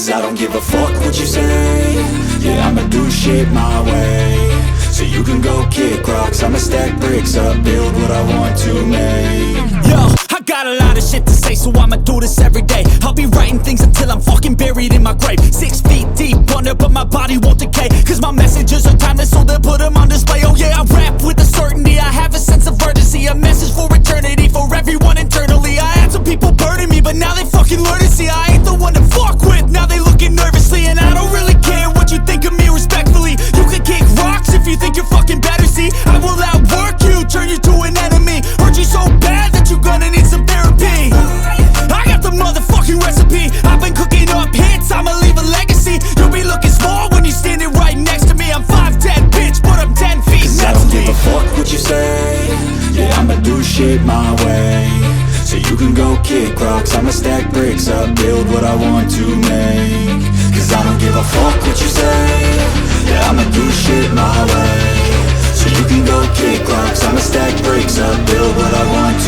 Cause I don't give a fuck what you say. Yeah, I'ma do shit my way. So you can go kick rocks, I'ma stack bricks up, build what I want to make. Yo, I got a lot of shit to say, so I'ma do this every day. I'll be writing things until I'm fucking buried in my grave. 6 feet deep under, but my body won't decay. Cause my messages are timeless, so they'll put them on display. Oh yeah, I rap with a certainty, I have a sense of urgency. A message for eternity, for everyone internally. I had some people burning me, but now they fucking learn to see I ain't the one to fuck with, now they looking nervously. And I don't really care what you think of me, respectfully. You can kick rocks if you think you're fucking better, see. I will outwork you, turn you to an enemy. Hurt you so bad that you're gonna need some therapy. I got the motherfucking recipe, I've been cooking up hits, I'ma leave a legacy. You'll be looking small when you're standing right next to me. I'm 5'10", bitch, but I'm 10 feet Cause next I don't to me. give a fuck what you say. Yeah, I'ma do shit my way. So you can go kick rocks, I'ma stack bricks up, build what I want to make. Cause I don't give a fuck what you say. Yeah, I'ma do shit my way. So you can go kick rocks, I'ma stack bricks up, build what I want to